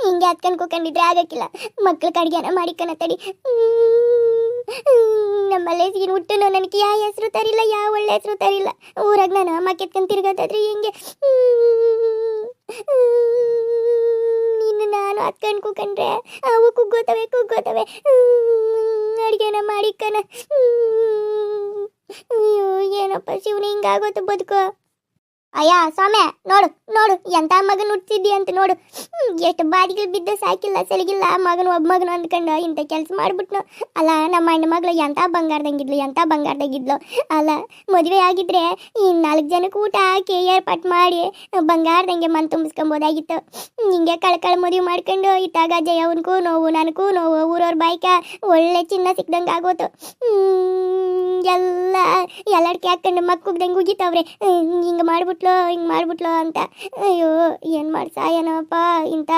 ಹಿಂಗೆ ಹತ್ಕೊಂಡು ಕೂಕೊಂಡಿದ್ರೆ ಆಗಕ್ಕಿಲ್ಲ. ಮಕ್ಳಿಗೆ ಅಡುಗೆನ ಮಾಡಿಕನ ತಡಿ. ನಮ್ಮಲ್ಲೇ ಸೀನ್ ಹುಟ್ಟು ನನಗೆ ಯಾವ ಹೆಸರು ತರಿಲ್ಲ, ಯಾವ ಒಳ್ಳೆ ಹೆಸರು ತರಿಲ್ಲ. ಊರಾಗ ನಾನು ಅಮ್ಮ ಕೆತ್ಕೊಂಡು ತಿರ್ಗೋದಾದ್ರೆ ಹೆಂಗೆ? ಇನ್ನು ನಾನು ಹತ್ಕೊಂಡು ಕೂಕೊಂಡ್ರೆ ಅವು ಕುಗ್ಗೋತವೆ. ಅಡುಗೆನ ಮಾಡಿಕನ. ಅಯ್ಯೋ ಏನಪ್ಪ ಶಿವನ ಹಿಂಗಾಗೋತು ಬದುಕು. ಅಯ್ಯ ಸ್ವಾಮಿ, ನೋಡು ಎಂತ ಮಗನ ಹುಟ್ಟಿಸಿದ್ದಿ ಅಂತ ನೋಡು. ಎಷ್ಟು ಬಾದಿಗಳು ಬಿದ್ದು ಸಾಕಿಲ್ಲ, ಸೆಲಗಿಲ್ಲ. ಮಗನು ಒಬ್ಬ ಮಗನು ಅಂದ್ಕೊಂಡು ಇಂಥ ಕೆಲಸ ಮಾಡ್ಬಿಟ್ನು. ಅಲ್ಲ, ನಮ್ಮ ಅಣ್ಣ ಮಗಳು ಎಂಥ ಬಂಗಾರದಂಗಿದ್ಲು. ಅಲ್ಲ, ಮದುವೆ ಆಗಿದ್ರೆ ಈ 4 ಜನಕ್ಕೆ ಊಟ ಹಾಕಿ ಏರ್ಪಾಟ್ ಮಾಡಿ ಬಂಗಾರದಂಗೆ ಮನ್ ತುಂಬಿಸ್ಕೊಬೋದಾಗಿತ್ತು. ಹಿಂಗೆ ಕಳ್ಕಳ ಮದುವೆ ಮಾಡ್ಕೊಂಡು ಇಟ್ಟಾಗ ಜಯವನ್ಗೂ ನೋವು, ನನಗೂ ನೋವು. ಊರವ್ರ ಬಾಯ್ಕ ಒಳ್ಳೆ ಚಿನ್ನ ಸಿಕ್ದಂಗೆ ಆಗೋತು. ಎಲ್ಲಡ್ಕೆ ಹಾಕೊಂಡು ಮಕ್ಕುಗ್ದಂಗೆ ಉಗಿತಾವ್ರೆ. ಹಿಂಗೆ ಮಾಡ್ಬಿಟ್ಲು ಅಂತ. ಅಯ್ಯೋ ಏನು ಮಾಡ್ಸಾಯನಪ್ಪ, ಇಂಥ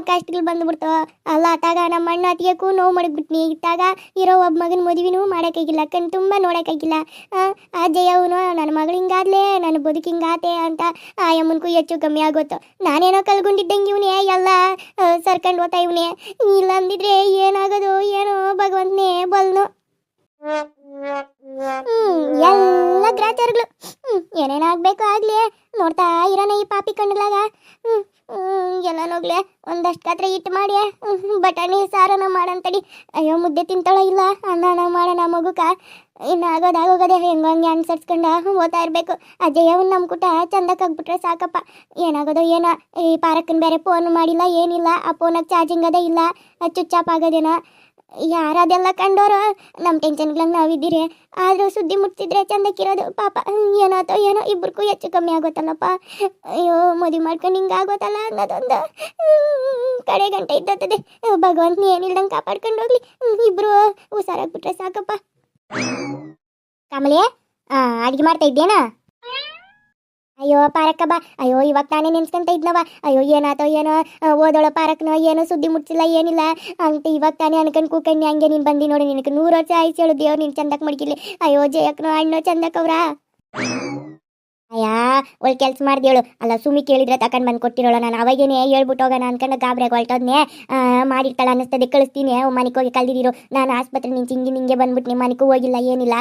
ಕಷ್ಟಗಳು ಬಂದುಬಿಡ್ತಾವ. ಅಲ್ಲ, ಅತ್ತಾಗ ನಮ್ಮ ಅಣ್ಣ ಅತ್ತಿಗೆಕ್ಕೂ ನೋವು ಮಾಡಿಬಿಟ್ನಿ. ಇತ್ತಾಗ ಇರೋ ಒಬ್ಬ ಮಗನ ಮದುವೆನೂ ಮಾಡೋಕ್ಕಾಗಿಲ್ಲ, ಕಣ್ ತುಂಬ ನೋಡೋಕ್ಕಾಗಿಲ್ಲ. ಆ ಜಯವನು ನನ್ನ ಮಗಳು ಹಿಂಗಾದ್ಲೆ, ನನ್ನ ಬದುಕು ಹಿಂಗಾತೆ ಅಂತ ಆ ಯಮ್ಮನ್ಗೂ ಹೆಚ್ಚು ಕಮ್ಮಿ ಆಗೋತು. ನಾನೇನೋ ಕಲ್ಗೊಂಡಿದ್ದಂಗೆ ಇವನೇ ಎಲ್ಲ ಸರ್ಕೊಂಡು ಹೋಗ್ತಾ ಇವನೇ. ಇಲ್ಲ ಅಂದಿದ್ರೆ ಏನಾಗೋದು ಏನೋ ಭಗವಂತನೇ ಬಲ್ನು. ಎಲ್ಲ ಗ್ರಾಚಾರಗಳು. ಏನೇನಾಗಬೇಕು ಆಗಲಿ, ನೋಡ್ತಾ ಇರೋಣ ಈ ಪಾಪಿ ಕಣ್ಗಳಾಗ. ಎಲ್ಲ ನೋಗ್ಲೆ ಒಂದಷ್ಟು ಕಾತ್ರ ಇಟ್ಟು ಮಾಡಿ ಬಟಾಣಿ ಸಾರನ ಮಾಡಂತಡಿ. ಅಯ್ಯೋ ಮುದ್ದೆ ತಿಂತಾಳೋ ಇಲ್ಲ, ಅನ್ನನ ಮಾಡೋಣ ಮಗುಕ. ಇನ್ನು ಆಗೋದಾಗೋಗದೆ ಹೆಂಗೋ ಹಂಗೆ ಅನ್ಸರ್ಸ್ಕೊಂಡು ಓದ್ತಾ ಇರಬೇಕು. ಅಜಯ್ಯವನ್ನ ನಮ್ಮ ಕೂಟ ಚಂದಕ್ಕಾಗ್ಬಿಟ್ರೆ ಸಾಕಪ್ಪ. ಏನಾಗೋದೋ ಏನೋ. ಈ ಪಾರಕ್ಕನ ಬೇರೆ ಫೋನ್ ಮಾಡಿಲ್ಲ, ಏನಿಲ್ಲ. ಆ ಫೋನಾಗ ಚಾರ್ಜಿಂಗ್ ಅದೇ ಇಲ್ಲ, ಸ್ವಿಚ್ ಆಫ್ ಆಗೋದೇನೋ. ಯಾರದೆಲ್ಲ ಕಂಡೋರು ನಮ್ಮ ಟೆನ್ಷನ್ಗಳಂಗೆ ನಾವಿದ್ದೀರಿ. ಆದರೂ ಸುದ್ದಿ ಮುಟ್ತಿದ್ರೆ ಚಂದಕ್ಕಿರೋದು. ಪಾಪ ಏನಾತೋ ಏನೋ, ಇಬ್ಬರಿಗೂ ಹೆಚ್ಚು ಕಮ್ಮಿ ಆಗೋತಲ್ಲಪ್ಪ. ಅಯ್ಯೋ ಮದುವೆ ಮಾಡ್ಕೊಂಡು ಹಿಂಗೆ ಆಗೋತಲ್ಲ ಅನ್ನೋದೊಂದು ಕಡೆ ಗಂಟೆ ಇದ್ದತ್ತದೆ. ಭಗವಂತನ ಏನಿಲ್ದಂಗೆ ಕಾಪಾಡ್ಕೊಂಡು ಹೋಗ್ಲಿ. ಇಬ್ಬರು ಹುಷಾರಾಗ್ಬಿಟ್ರೆ ಸಾಕಪ್ಪ. ಕಮಲಿ, ಅಡುಗೆ ಮಾಡ್ತಾ ಇದ್ದೇನಾ? ಅಯ್ಯೋ ಪಾರಕ್ಕ ಬಾ. ಅಯ್ಯೋ ಇವಾಗ ತಾನೇ ನೆನ್ಸ್ಕೊಂತ ಇದ್ನವ. ಅಯ್ಯೋ ಏನಾತೋ ಏನೋ, ಓದೋಳ ಪಾರಕ್ನ ಏನೋ ಸುದ್ದಿ ಮುಟ್ಸಿಲ್ಲ, ಏನಿಲ್ಲ ಅಂತ ಇವಾಗ ತಾನೇ ಅನ್ಕೊಂಡು ಕೂಕಂಡು ಹಂಗೆ ನೀನು ಬಂದು ನೋಡಿ. ನಿನಗೆ 100 ವರ್ಷ ಆಯ್ತು ಹೇಳು ದೇವ್ರು ನೀನು ಚಂದಕ್ಕೆ ಮಡಗಿಲಿ. ಅಯ್ಯೋ ಜಯಕ್ಕನೋ ಅಣ್ಣೋ ಚಂದಕ್ಕವ್ರಾ. ಅಯ್ಯಾ ಒಳ್ಳೆ ಕೆಲಸ ಮಾಡ್ದೇಳು. ಅಲ್ಲ, ಸುಮ್ಮಿ ಕೇಳಿದ್ರೆ ತಗೊಂಡು ಬಂದು ಕೊಟ್ಟಿರೋಳು. ನಾನು ಅವಾಗೇನೆ ಹೇಳ್ಬಿಟ್ಟು ಹೋಗೋಣ ಅನ್ಕೊಂಡು ಗಾಬ್ರಿಗೆ ಹೊಲ್ಟೋದ್ನೆ. ಮಾಡಿರ್ತಾಳೆ ಅನ್ನಿಸ್ತದೆ, ಕಳಿಸ್ತೀನಿ. ಮನೆಗೆ ಹೋಗಿ ಕಲ್ದಿರೋ. ನಾನು ಆಸ್ಪತ್ರೆ ನಿಂತು ಹಿಂಗೆ ಬಂದ್ಬಿಟ್ಟು ನಿಮ್ಮ ಮನೆಗೂ ಹೋಗಿಲ್ಲ, ಏನಿಲ್ಲ.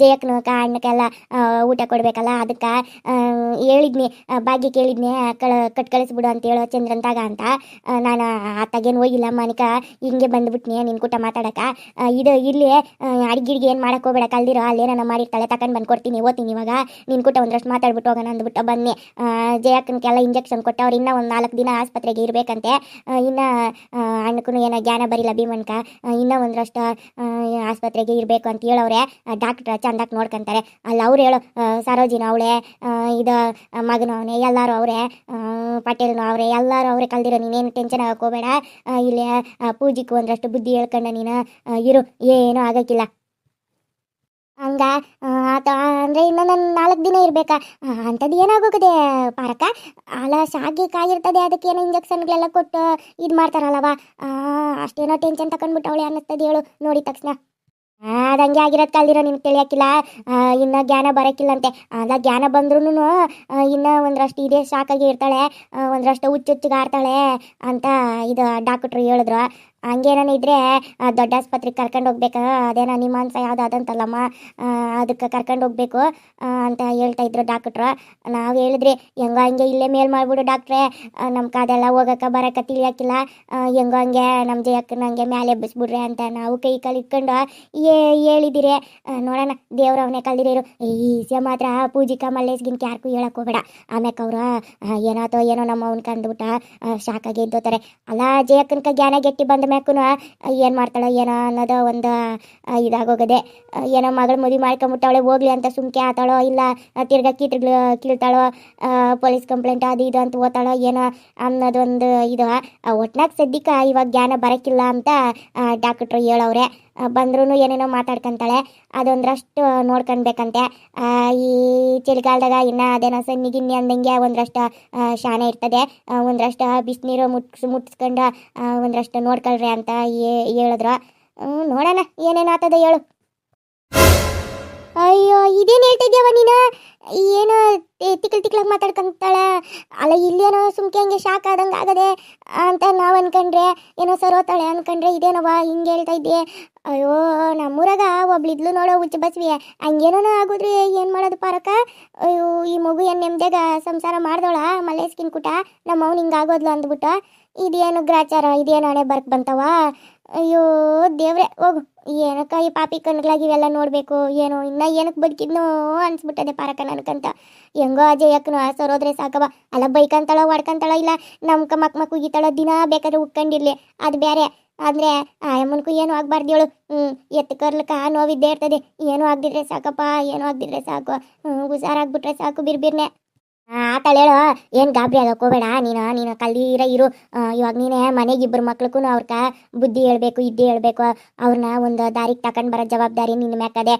ಜಯಕ್ಕನ ಅಣ್ಣಕ್ಕೆಲ್ಲ ಊಟ ಕೊಡಬೇಕಲ್ಲ, ಅದಕ್ಕೆ ಹೇಳಿದ್ನಿ. ಭಾಗ್ಯ ಕೇಳಿದ್ನೆ ಕಟ್ ಕಳಿಸ್ಬಿಡು ಅಂತ ಹೇಳೋ ಚಂದ್ರಂತಾಗ ಅಂತ. ನಾನು ಆತಾಗೇನು ಹೋಗಿಲ್ಲ, ಮನೆಗೆ ಹಿಂಗೆ ಬಂದ್ಬಿಟ್ನಿ ನಿನ್ನ ಕೂಟ ಮಾತಾಡಕ. ಇದು ಇಲ್ಲಿ ಅಡ್ಗಿಡ್ಗೆ ಏನು ಮಾಡಕ್ಕೆ ಹೋಗ್ಬೇಡ, ಕಲ್ದಿರೋ. ಅಲ್ಲೇನ ಮಾಡಿರ್ತಾಳೆ, ತಗೊಂಡು ಬಂದು ಕೊಡ್ತೀನಿ. ಓದ್ತೀನಿ ಇವಾಗ. ನಿನ್ನ ಕೂಟ ಒಂದಷ್ಟು ಮಾತಾಡ್ಬಿಟ್ಟು ಹೋಗೋಣ ಅಂದ್ಬಿಟ್ಟು ಬನ್ನಿ. ಜಯಕ್ಕನ್ಕೆಲ್ಲ ಇಂಜೆಕ್ಷನ್ ಕೊಟ್ಟವ್ರು. ಇನ್ನೂ ಒಂದು 4 ದಿನ ಆಸ್ಪತ್ರೆಗೆ ಇರಬೇಕಂತೆ. ಇನ್ನು ಅಣ್ಣಕ್ಕೂ ಏನೋ ಜ್ಞಾನ ಬರಿಲ್ಲ ಭೀಮನ್ಕ. ಇನ್ನೂ ಒಂದಷ್ಟು ಆಸ್ಪತ್ರೆಗೆ ಇರಬೇಕು ಅಂತ ಹೇಳವ್ರೆ. ಡಾಕ್ಟ್ರ ಚಂದಕ್ಕೆ ನೋಡ್ಕೊಂತಾರೆ. ಅಲ್ಲ ಅವ್ರು ಹೇಳೋ ಸರೋಜಿನ ಅವಳೆ, ಇದು ಮಗನು ಅವನೇ, ಎಲ್ಲರೂ ಅವರೇ, ಪಟೇಲ್ನು ಅವರೇ, ಎಲ್ಲರೂ ಅವರೇ ಕಲ್ದಿರೋ. ನೀನೇನು ಟೆನ್ಷನ್ ಆಗಕ್ಕೆ ಹೋಗಬೇಡ. ಇಲ್ಲಿ ಪೂಜಿಗೂ ಒಂದಷ್ಟು ಬುದ್ಧಿ ಹೇಳ್ಕೊಂಡು ನೀನು ಇರು, ಏನೂ ಆಗೋಕ್ಕಿಲ್ಲ. ಹಂಗ ಆತ ಅಂದರೆ ಇನ್ನು ನಾನು 4 ದಿನ ಇರಬೇಕಾ? ಅಂಥದ್ದು ಏನಾಗೋಗಿದೆ ಪಾರಕ್ಕ? ಅಲ್ಲ, ಶಾಗೆ ಕಾಯಿರ್ತದೆ, ಅದಕ್ಕೇನೋ ಇಂಜೆಕ್ಷನ್ಗಳೆಲ್ಲ ಕೊಟ್ಟು ಇದು ಮಾಡ್ತಾರಲ್ಲವ. ಅಷ್ಟೇನೋ ಟೆನ್ಷನ್ ತಗೊಂಡ್ಬಿಟ್ಟು ಅವಳೆ ಅನ್ನಿಸ್ತದೆ ಹೇಳು ನೋಡಿದ ತಕ್ಷಣ. ಅದಂಗೆ ಆಗಿರೋದು ಕಲ್ದಿರೋ, ನಿಮ್ಗೆ ತಿಳಿಯೋಕ್ಕಿಲ್ಲ. ಇನ್ನು ಜ್ಞಾನ ಬರೋಕ್ಕಿಲ್ಲಂತೆ. ಅಲ್ಲ, ಜ್ಞಾನ ಬಂದ್ರೂ ಇನ್ನೂ ಒಂದರಷ್ಟು ಇದೇ ಶಾಕಾಗಿ ಇರ್ತಾಳೆ, ಒಂದರಷ್ಟು ಹುಚ್ಚುಚ್ಚಿಗೆ ಆಡ್ತಾಳೆ ಅಂತ ಇದು ಡಾಕ್ಟ್ರು ಹೇಳಿದ್ರು. ಹಂಗೇನೋ ಇದ್ದರೆ ದೊಡ್ಡ ಆಸ್ಪತ್ರೆಗೆ ಕರ್ಕೊಂಡು ಹೋಗ್ಬೇಕಾ? ಅದೇನೋ ನಿಮ್ಮ ಅನ್ಸ ಯಾವುದು ಅದಂತಲ್ಲಮ್ಮ, ಅದಕ್ಕೆ ಕರ್ಕೊಂಡು ಹೋಗ್ಬೇಕು ಅಂತ ಹೇಳ್ತಾ ಇದ್ರು ಡಾಕ್ಟ್ರು. ನಾವು ಹೇಳಿದ್ರಿ ಹೆಂಗೋ ಹಂಗೆ ಇಲ್ಲೇ ಮೇಲ್ ಮಾಡಿಬಿಡು ಡಾಕ್ಟ್ರೇ, ನಮ್ಗೆ ಅದೆಲ್ಲ ಹೋಗೋಕೆ ಬರೋಕೆ ತಿಳಿಯೋಕ್ಕಿಲ್ಲ. ಹೆಂಗೋ ಹಂಗೆ ನಮ್ಮ ಜಯಕ್ಕನ ಹಂಗೆ ಮೇಲೆ ಎಬ್ಬಿಸ್ಬಿಡ್ರಿ ಅಂತ ನಾವು ಕೈ ಕಾಲು ಇಟ್ಕೊಂಡು ಹೇಳಿದಿರಿ. ನೋಡೋಣ, ದೇವ್ರು ಅವನೇ ಕಲ್ದಿರೋರು. ಈ ವಿಷಯ ಮಾತ್ರ ಪೂಜಿಕಾ ಮಲ್ಲೇಶ್ಗಿನ್ಕೆ ಯಾರಿಗೂ ಹೇಳಕ್ಕೆ ಹೋಗಬೇಡ. ಆಮ್ಯಾಕೆ ಅವರು ಏನಾತೋ ಏನೋ ನಮ್ಮ ಅವ್ನ ಕಂಡುಬಿಟ್ಟ ಶಾಕಾಗಿ ಎದ್ದೋತಾರೆ. ಅಲ್ಲ, ಜಯಕ್ಕನ್ಕ ಜ್ಞಾನ ಗೆಟ್ಟಿ ಬಂದ ಮ್ಯಾಕೂ ಏನು ಮಾಡ್ತಾಳೋ ಏನೋ ಅನ್ನೋದು ಒಂದು ಇದಾಗೋಗದೆ. ಏನೋ ಮಗಳು ಮದುವೆ ಮಾಡ್ಕೊಂಬಿಟ್ಟವಳೆ, ಹೋಗ್ಲಿ ಅಂತ ಸುಮ್ಕೆ ಆತಾಳೋ, ಇಲ್ಲ ತಿರ್ಗಾ ಕೀಳ್ತಾಳೋ, ಪೊಲೀಸ್ ಕಂಪ್ಲೇಂಟ್ ಅದು ಇದು ಅಂತ ಓದ್ತಾಳೋ ಏನೋ ಅನ್ನೋದೊಂದು ಇದು. ಒಟ್ನಾಗ ಸದ್ಯಕ್ಕೆ ಇವಾಗ ಜ್ಞಾನ ಬರೋಕ್ಕಿಲ್ಲ ಅಂತ ಡಾಕ್ಟ್ರು ಹೇಳವ್ರೆ. ಬಂದ್ರೂ ಏನೇನೋ ಮಾತಾಡ್ಕೊಂತಾಳೆ, ಅದೊಂದರಷ್ಟು ನೋಡ್ಕೊಳ್ಬೇಕಂತೆ. ಈ ಚಳಿಗಾಲದಾಗ ಇನ್ನು ಅದೇನೋ ಸನ್ನಿ ಗಿನ್ನಿ ಅಂದಂಗೆ ಒಂದರಷ್ಟು ಶಾನೆ ಇರ್ತದೆ, ಒಂದರಷ್ಟು ಬಿಸಿನೀರು ಮುಟ್ಟಿಸ್ಕೊಂಡು ಒಂದರಷ್ಟು ನೋಡ್ಕೊಳ್ರಿ ಅಂತ ಹೇಳಿದ್ರು. ನೋಡೋಣ ಏನೇನಾಗ್ತದೆ ಹೇಳು. ಅಯ್ಯೋ ಇದೇನು ಹೇಳ್ತಾ ಇದ್ಯಾವ ನೀನು? ಏನೋ ತಿಕ್ಕಲಾಗಿ ಮಾತಾಡ್ಕೊಂತಾಳೆ. ಅಲ್ಲ ಇಲ್ಲೇನೋ ಸುಮ್ಕೆ ಹಂಗೆ ಶಾಕ್ ಆದಂಗೆ ಆಗದೆ ಅಂತ ನಾವು ಅನ್ಕೊಂಡ್ರೆ, ಏನೋ ಸರೋತಾಳೆ ಅನ್ಕೊಂಡ್ರೆ ಇದೇನವ ಹಿಂಗೆ ಹೇಳ್ತಾ ಇದ್ದೆ. ಅಯ್ಯೋ ನಮ್ಮೂರಾಗ ಒಬ್ಳಿದ್ಲು ನೋಡೋ ಹುಚ್ಚ ಬಸ್ವಿ, ಹಂಗೇನೋ ಆಗುದ್ರಿ ಏನು ಮಾಡೋದು ಪಾರಕ. ಅಯ್ಯೋ ಈ ಮಗು ಏನು ನೆಮ್ಮದಿಯಾಗ ಸಂಸಾರ ಮಾಡ್ದೋಳ ಮಲ್ಲೇಸ್ಕಿನ್ ಕುಟ, ನಮ್ಮ ಅವ್ನು ಹಿಂಗೆ ಆಗೋದ್ಲು ಅಂದ್ಬಿಟ್ಟು. ಇದೇನು ಗ್ರಾಚಾರ, ಇದೇನು ಹಣೆ ಬರ್ಕ್ ಬಂತವ. ಅಯ್ಯೋ ದೇವ್ರೆ ಹೋಗು, ಏನಕ್ಕ ಈ ಪಾಪಿ ಕಣ್ಗಳಾಗಿ ಇವೆಲ್ಲ ನೋಡಬೇಕು ಏನೋ, ಇನ್ನ ಏನಕ್ಕೆ ಬದುಕಿದ್ನೋ ಅನ್ಸ್ಬಿಟ್ಟದೆ ಪಾರಕ ನನಗಂತ. ಹೆಂಗೋ ಅಜಯಕ್ಕನು ಸರೋದ್ರೆ ಸಾಕವ. ಅಲ್ಲ ಬೈಕಂತಾಳ ಹೊಡ್ಕಂತಾಳ, ಇಲ್ಲ ನಮ್ಮ ಮಕ್ ಉಗಿತಾಳ, ದಿನ ಬೇಕಾದ್ರೆ ಉಕ್ಕೊಂಡಿರ್ಲಿ ಅದು ಬೇರೆ. ಆದರೆ ಆ ಅಮ್ಮನ್ಕು ಏನೂ ಆಗ್ಬಾರ್ದು ಹೇಳು. ಎತ್ತು ಕರ್ಲಕ್ಕ ನೋವಿದ್ದೇ ಇರ್ತದೆ. ಏನೂ ಆಗದಿದ್ರೆ ಸಾಕಪ್ಪ, ಏನೂ ಆಗದಿದ್ರೆ ಸಾಕು. ಹುಷಾರಾಗ್ಬಿಟ್ರೆ ಸಾಕು ಬಿರ್ಬಿರ್ನೆ. ಆತಾಳ ಹೇಳು, ಏನು ಗಾಬರಿ ಆಗಕ್ಕೆ ಹೋಗಬೇಡ. ನೀನು ಕಲ್ಲೀರ ಇರು. ಇವಾಗ ನೀನೇ ಮನೆಗೆ ಇಬ್ಬರು ಮಕ್ಳಿಗೂ ಅವ್ರಕ ಬುದ್ಧಿ ಹೇಳ್ಬೇಕು, ಇದ್ದೇ ಹೇಳ್ಬೇಕು. ಅವ್ರನ್ನ ಒಂದು ದಾರಿಗೆ ತಗೊಂಡು ಬರೋ ಜವಾಬ್ದಾರಿ ನಿನ್ನ ಮ್ಯಾಕದೆ.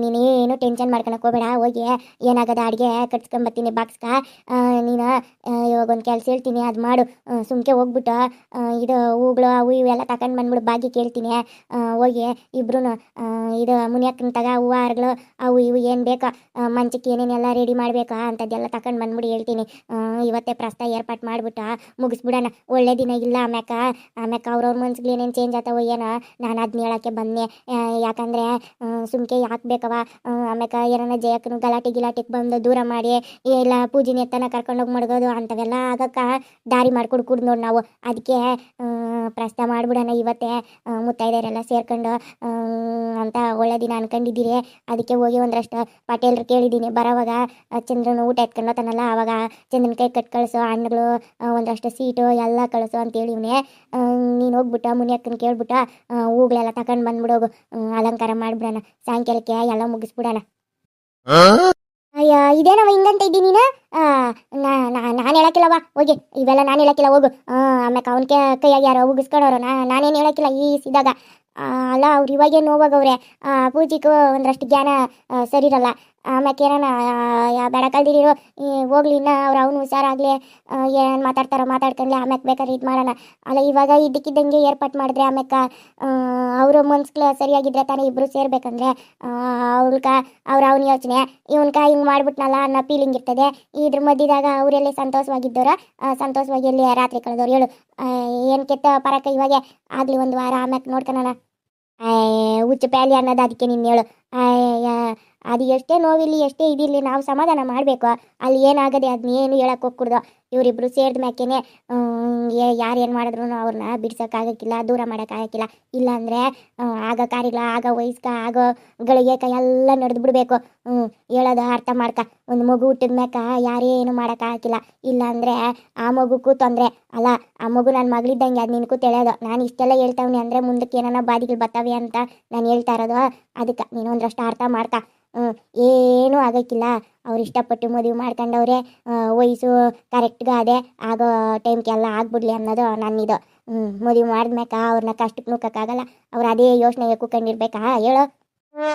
ನೀನೇನು ಟೆನ್ಷನ್ ಮಾಡ್ಕೊಳಕ್ಕೆ ಹೋಗಬೇಡ. ಹೋಗಿ ಏನಾಗದ ಅಡುಗೆ ಕಟ್ಸ್ಕೊಂಬತ್ತೀನಿ ಬಾಕ್ಸ್ಕ. ನೀನು ಇವಾಗ ಒಂದು ಕೆಲಸ ಹೇಳ್ತೀನಿ, ಅದು ಮಾಡು. ಸುಮ್ಕೆ ಹೋಗ್ಬಿಟ್ಟು ಇದು ಹೂಗಳು ಅವು ಇವೆಲ್ಲ ತಗೊಂಡು ಬಂದ್ಬಿಡು. ಬಾಗಿ ಕೇಳ್ತೀನಿ. ಹೋಗಿ ಇಬ್ರು ಇದು ಮುನಿಯಕ್ಕನ ತಗ ಹೂವು ಹಾರಗಳು ಅವು ಇವು ಏನು ಬೇಕೋ, ಮಂಚಕ್ಕೆ ಏನೇನೆಲ್ಲ ರೆಡಿ ಮಾಡಬೇಕಾ ಅಂಥದ್ದೆಲ್ಲ ತಗೊಂಡು ಬಂದ್ಬಿಡಿ ಹೇಳ್ತೀನಿ. ಇವತ್ತೇ ಪ್ರಸ್ತಾವ ಏರ್ಪಾಟ್ ಮಾಡಿಬಿಟ್ಟು ಮುಗಿಸ್ಬಿಡೋಣ. ಒಳ್ಳೆ ದಿನ ಇಲ್ಲ ಆಮ್ಯಾಕ ಅವ್ರವ್ರ ಮನ್ಸಿಗೆ ಏನೇನು ಚೇಂಜ್ ಆಗ್ತಾವೋ ಏನೋ. ನಾನು ಅದನ್ನ ಹೇಳೋಕ್ಕೆ ಬಂದೆ. ಯಾಕಂದರೆ ಸುಮ್ಕೆ ಯಾಕೆ ಬೇಕವ. ಆಮ್ಯಾಕ ಏನಾರ ಜಯಕ್ಕನು ಗಲಾಟೆಗೆ ಬಂದು ದೂರ ಮಾಡಿ, ಇಲ್ಲ ಪೂಜಿನ ಎತ್ತನ ಕರ್ಕೊಂಡೋಗಿ ಮಡ್ಗೋದು ಅಂಥವೆಲ್ಲ ಆಗಕ್ಕೆ ದಾರಿ ಮಾಡ್ಕೊಂಡು ಕುಡ್ದು ನೋಡಿ ನಾವು. ಅದಕ್ಕೆ ಪ್ರಸ್ತಾವ ಮಾಡಿಬಿಡೋಣ ಇವತ್ತೇ, ಮುತ್ತೈದೆಯರೆಲ್ಲ ಸೇರ್ಕೊಂಡು ಅಂತ ಒಳ್ಳೆ ದಿನ ಅನ್ಕೊಂಡಿದ್ದೀರಿ. ಅದಕ್ಕೆ ಹೋಗಿ ಒಂದಷ್ಟು ಪಟೇಲ್ರು ಕೇಳಿದ್ದೀನಿ ಬರೋವಾಗ. ಚಂದ್ರನ ಊಟ ಎತ್ಕೊಂಡು ತನಲ್ಲ, ಆವಾಗ ಚಂದ್ರನ ಕೈ ಕಟ್ ಕಳಿಸೋ, ಹಣ್ಣುಗಳು ಒಂದಷ್ಟು ಸೀಟು ಎಲ್ಲ ಕಳಿಸೋ ಅಂತೇಳಿವ್ನೆ. ನೀನು ಹೋಗ್ಬಿಟ್ಟು ಮುನಿಯಕ್ಕನ ಕೇಳ್ಬಿಟ್ಟು ಹೂಗಳೆಲ್ಲ ತಗೊಂಡು ಬಂದ್ಬಿಡೋಗು. ಅಲಂಕಾರ ಮಾಡಿಬಿಡೋಣ. ಸಾಯಂಕಾಲಕ್ಕೆ ಎಲ್ಲ ಮುಗಿಸ್ಬಿಡೋಣ. ಅಯ್ಯ ಇದೇನವ ಹಿಂಗಂತ ಇದ್ದೀನಿ ನೀನು? ನಾನು ಹೇಳಕ್ಕಿಲ್ಲವ, ಹೋಗಿ ಇವೆಲ್ಲ ನಾನು ಹೇಳಕ್ಕಿಲ್ಲ, ಹೋಗು. ಆಮ್ಯಾಕೆ ಅವನ ಕೈಯಾಗಿ ಯಾರೋ ಉಗಿಸ್ಕೊಳೋರು, ನಾನೇನು ಹೇಳಕ್ಕಿಲ್ಲ ಈ ಸಿದಾಗ. ಅಲ್ಲ ಅವ್ರು ಇವಾಗೇನು ಹೋಗೋಗವ್ರೆ. ಪೂಜಿಗೂ ಒಂದಷ್ಟು ಜ್ಞಾನ ಸರಿ ಇರಲ್ಲ. ಆಮ್ಯಾಕೆ ಏನಾನ ಬೇಡ ಕಲ್ದಿರೋ ಹೋಗ್ಲಿ, ಇನ್ನು ಅವನು ಹುಷಾರಾಗಲಿ. ಏನು ಮಾತಾಡ್ತಾರೋ ಮಾತಾಡ್ಕೊಂಡ್ಲಿ, ಆಮ್ಯಾಕೆ ಬೇಕಾದ್ರೆ ಇದು ಮಾಡೋಣ. ಅಲ್ಲ ಇವಾಗ ಇದ್ದಕ್ಕಿದ್ದಂಗೆ ಏರ್ಪಾಟ್ ಮಾಡಿದ್ರೆ ಆಮ್ಯಾಕೆ ಅವರು ಮನ್ಸ್ಗಳು ಸರಿಯಾಗಿದ್ದರೆ ತಾನೇ ಇಬ್ಬರು ಸೇರ್ಬೇಕಂದ್ರೆ. ಅವನ ಯೋಚನೆ, ಇವನ್ಕ ಹಿಂಗೆ ಮಾಡ್ಬಿಟ್ನಲ್ಲ ಅನ್ನೋ ಫೀಲಿಂಗ್ ಇರ್ತದೆ. ಇದ್ರ ಮಧ್ಯದಾಗ ಅವರೆಲ್ಲಿ ಸಂತೋಷವಾಗಿದ್ದವ್ರ, ಸಂತೋಷವಾಗಿ ಎಲ್ಲಿ ರಾತ್ರಿ ಕಳೆದವ್ರು ಹೇಳು. ಏನು ಕೆಟ್ಟ ಪರಕ ಇವಾಗ ಆಗಲಿ ಒಂದು ವಾರ, ಆಮ್ಯಾಕೆ ನೋಡ್ಕೊಳ್ಳೋಣ. ಹುಚ್ಚು ಪ್ಯಾಲಿ ಅನ್ನೋದು ಅದಕ್ಕೆ ನೀನು ಹೇಳು. ಅದು ಎಷ್ಟೇ ನೋವಿಲ್ಲಿ ಎಷ್ಟೇ ಇದಿರಲಿ ನಾವು ಸಮಾಧಾನ ಮಾಡಬೇಕು. ಅಲ್ಲಿ ಏನಾಗದೆ ಅದನ್ನೇನು ಹೇಳಕ್ಕೆ ಹೋಗ್ಕೊಡ್ದು. ಇವರಿಬ್ರು ಸೇರಿದ ಮ್ಯಾಕೆನೆ ಯಾರು ಏನು ಮಾಡಿದ್ರು ಅವ್ರನ್ನ ಬಿಡ್ಸೋಕ್ಕಾಗಕ್ಕಿಲ್ಲ, ದೂರ ಮಾಡೋಕ್ಕಾಗಕ್ಕಿಲ್ಲ. ಇಲ್ಲಾಂದರೆ ಆಗ ಕಾರ್ಯಗಳ ಆಗ ವಯಸ್ಕ ಆಗೋ ಗಳಿಗೆ ಎಲ್ಲ ನಡೆದು ಬಿಡಬೇಕು. ಹೇಳೋದು ಅರ್ಥ ಮಾಡ್ಕ. ಒಂದು ಮಗು ಹುಟ್ಟಿದ ಮ್ಯಾಕ ಯಾರೇನು ಮಾಡೋಕ್ಕಾಗಕ್ಕಿಲ್ಲ. ಇಲ್ಲಾಂದರೆ ಆ ಮಗುಕ್ಕೂ ತೊಂದರೆ ಅಲ್ಲ. ಆ ಮಗು ನನ್ನ ಮಗಳಿದ್ದಂಗೆ ಅದು ನಿನಗೂ ತಿಳಿಯೋದು. ನಾನು ಇಷ್ಟೆಲ್ಲ ಹೇಳ್ತಾವ್ನಿ ಅಂದರೆ ಮುಂದಕ್ಕೆ ಏನಾನ ಬಾದಿಗಳು ಬರ್ತವೆ ಅಂತ ನಾನು ಹೇಳ್ತಾ ಇರೋದು. ಅದಕ್ಕೆ ನೀನು ಒಂದಷ್ಟು ಅರ್ಥ ಮಾಡ್ಕ. ಏನೂ ಆಗೋಕ್ಕಿಲ್ಲ. ಅವ್ರು ಇಷ್ಟಪಟ್ಟು ಮದುವೆ ಮಾಡ್ಕೊಂಡವ್ರೆ. ವಯಸ್ಸು ಕರೆಕ್ಟ್ಗೆ ಅದೇ ಆಗೋ ಟೈಮ್ಗೆಲ್ಲ ಆಗ್ಬಿಡ್ಲಿ ಅನ್ನೋದು ನನ್ನಿದು. ಮದುವೆ ಮಾಡಿದ್ಮ್ಯಾಕ ಅವ್ರನ್ನ ಕಷ್ಟಕ್ಕೆ ನುಕ್ಕೋಕ್ಕಾಗಲ್ಲ. ಅವ್ರು ಅದೇ ಯೋಚನೆಗೆ ಕೂತ್ಕೊಂಡಿರ್ಬೇಕಾ ಹೇಳು?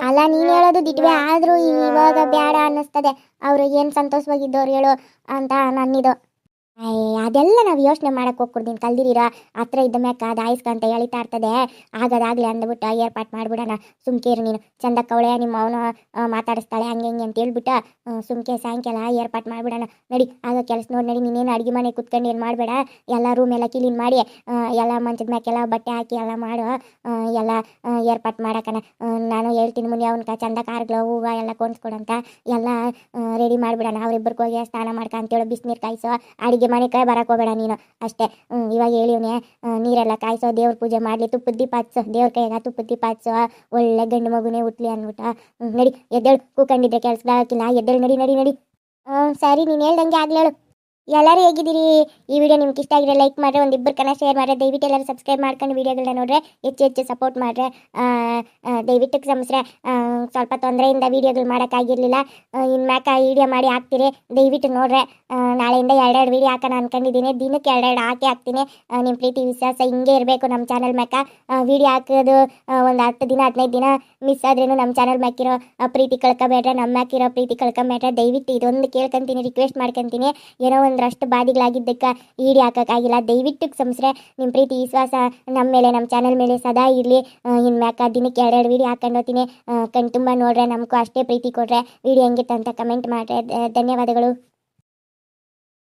ಅಲ್ಲ ನೀನು ಹೇಳೋದು ದಿಟ್ವೆ, ಆದರೂ ಇವಾಗ ಬೇಡ ಅನ್ನಿಸ್ತದೆ. ಅವರು ಏನು ಸಂತೋಷವಾಗಿದ್ದವ್ರು ಹೇಳು ಅಂತ ನನ್ನಿದು. ಅದೆಲ್ಲ ನಾವು ಯೋಚನೆ ಮಾಡಕ್ಕೆ ಹೋಗ್ಕೊಡ್ತೀನಿ. ಕಲ್ದಿರ ಹತ್ರ ಇದ್ದ ಮ್ಯಾಕ ಅದು ಆಯ್ಸ್ಕಂತ ಎಳಿತಾ ಇರ್ತದೆ. ಆಗೋದಾಗಲಿ ಅಂದ್ಬಿಟ್ಟು ಏರ್ಪಾಟ್ ಮಾಡಿಬಿಡೋಣ. ಸುಮ್ಕೇರು ನೀನು. ಚಂದಕ್ಕವಳೆ ನಿಮ್ಮ ಅವನು ಮಾತಾಡಿಸ್ತಾಳೆ ಹಂಗೆ ಹಿಂಗೆ ಅಂತ ಹೇಳ್ಬಿಟ್ಟು ಸುಮ್ಕೆ ಸಾಯಂಕಾಲ ಏರ್ಪಾಟ್ ಮಾಡಿಬಿಡೋಣ. ನಡಿ ಆಗ ಕೆಲಸ ನೋಡಿ ನಡಿ. ನೀನೇನು ಅಡುಗೆ ಮನೆ ಕುತ್ಕೊಂಡು ಏನು ಮಾಡಬೇಡ. ಎಲ್ಲ ರೂಮ್ ಎಲ್ಲ ಕ್ಲೀನ್ ಮಾಡಿ ಎಲ್ಲ ಮಂಚದ ಮ್ಯಾಕೆಲ್ಲ ಬಟ್ಟೆ ಹಾಕಿ ಎಲ್ಲ ಮಾಡು. ಎಲ್ಲ ಏರ್ಪಾಟ್ ಮಾಡಕ್ಕನ ನಾನು ಹೇಳ್ತೀನಿ. ಮುನಿ ಅವನ್ಕ ಚಂದ ಕಾರ್ಗಳು ಹೂವು ಎಲ್ಲ ಕೊಂಡ್ಸ್ಕೊಡಂತ ಎಲ್ಲ ರೆಡಿ ಮಾಡಿಬಿಡೋಣ. ಅವ್ರಿಬ್ಬರಿಗೆ ಹೋಗಿ ಸ್ನಾನ ಮಾಡ್ಕೊಂತೇಳು, ಬಿಸಿನೀರು ಕಾಯಿಸೋ. ಅಡುಗೆ ಮನೆ ಕೈ ಬರಕ್ಕೆ ಹೋಗಬೇಡ ನೀನು ಅಷ್ಟೇ. ಇವಾಗ ಹೇಳಿವ್ನೆ ನೀರೆಲ್ಲ ಕಾಯಿಸೋ, ದೇವ್ರ ಪೂಜೆ ಮಾಡಲಿ, ತುಪ್ಪದ ದೀಪ ಹಚ್ಚೋ, ದೇವ್ರ ಕೈಯಾಗ ತುಪ್ಪದ ದೀಪ ಹಚ್ಚೋ. ಒಳ್ಳೆ ಗಂಡು ಮಗುನೇ ಹುಟ್ಲಿ ಅಂದ್ಬಿಟ್ಟು ನಡಿ. ಎದ್ದೇಳು, ಕೂಕೊಂಡಿದ್ರೆ ಕೆಲ್ಸದಾಗಿಲ್ಲ. ಎದ್ದೇಳು, ನಡಿ ನಡಿ ನಡಿ. ಸರಿ ನೀನು ಹೇಳ್ದಂಗೆ ಆಗ್ಲೇಳು. ಎಲ್ಲರೂ ಹೇಗಿದ್ದೀರಿ? ಈ ವಿಡಿಯೋ ನಿಮ್ಗೆ ಇಷ್ಟ ಆಗಿದ್ರೆ ಲೈಕ್ ಮಾಡಿರಿ, ಒಂದು ಇಬ್ಬರು ಶೇರ್ ಮಾಡಿರಿ. ದಯವಿಟ್ಟು ಎಲ್ಲರೂ ಸಬ್ಸ್ಕ್ರೈಬ್ ಮಾಡ್ಕೊಂಡು ವಿಡಿಯೋಗಳನ್ನ ನೋಡ್ರೆ ಹೆಚ್ಚು ಸಪೋರ್ಟ್ ಮಾಡಿರಿ. ದಯವಿಟ್ಟು ಕ್ಷಮಿಸ್ರೆ ಸ್ವಲ್ಪ ತೊಂದರೆಯಿಂದ ವೀಡಿಯೋಗಳು ಮಾಡೋಕ್ಕಾಗಿರಲಿಲ್ಲ. ಇನ್ನು ಮ್ಯಾಕ ವೀಡಿಯೋ ಮಾಡಿ ಹಾಕ್ತೀರಿ, ದಯವಿಟ್ಟು ನೋಡ್ರೆ. ನಾಳೆಯಿಂದ 2 ವೀಡಿಯೋ ಹಾಕೋಣ ಅಂದ್ಕೊಂಡಿದ್ದೀನಿ. ದಿನಕ್ಕೆ 2 ಹಾಕ್ತೀನಿ. ನಿಮ್ಮ ಪ್ರೀತಿ ವಿಶ್ವಾಸ ಹಿಂಗೆ ಇರಬೇಕು ನಮ್ಮ ಚಾನಲ್ ಮ್ಯಾಕ. ವೀಡಿಯೋ ಹಾಕೋದು ಒಂದು 10 ದಿನ 15 ದಿನ ಮಿಸ್ ಆದ್ರೂ ನಮ್ಮ ಚಾನಲ್ ಮ್ಯಾಕಿರೋ ಪ್ರೀತಿ ಕಳ್ಕೊಬೇಡ್ರೆ, ನಮ್ಮ ಮ್ಯಾಕಿರೋ ಪ್ರೀತಿ ಕಳ್ಕೊಬೇಡ್ರೆ. ದಯವಿಟ್ಟು ಇದೊಂದು ಕೇಳ್ಕೊತೀನಿ, ರಿಕ್ವೆಸ್ಟ್ ಮಾಡ್ಕೊತೀನಿ. ಏನೋ ಒಂದಷ್ಟು ಬಾಧೆಗಳಾಗಿದ್ದಕ್ಕೆ ಈಡಿ ಹಾಕೋಕ್ಕಾಗಿಲ್ಲ. ದಯವಿಟ್ಟು ಕ್ಷಮಿಸ್ರೆ. ನಿಮ್ಮ ಪ್ರೀತಿ ವಿಶ್ವಾಸ ನಮ್ಮ ಮೇಲೆ, ನಮ್ಮ ಚಾನಲ್ ಮೇಲೆ ಸದಾ ಇರಲಿ. ಇನ್ನು ಮ್ಯಾಕ ದಿನಕ್ಕೆ 2 ವೀಡಿಯೋ ಹಾಕೊಂಡು ಹೋಗ್ತೀನಿ. ಕಣ್ ತುಂಬ ನೋಡ್ರೆ ನಮಗೂ ಅಷ್ಟೇ ಪ್ರೀತಿ ಕೊಡ್ರೆ. ವಿಡಿಯೋ ಹೆಂಗಿತ್ತು ಅಂತ ಕಮೆಂಟ್ ಮಾಡ್ರೆ. ಧನ್ಯವಾದಗಳು.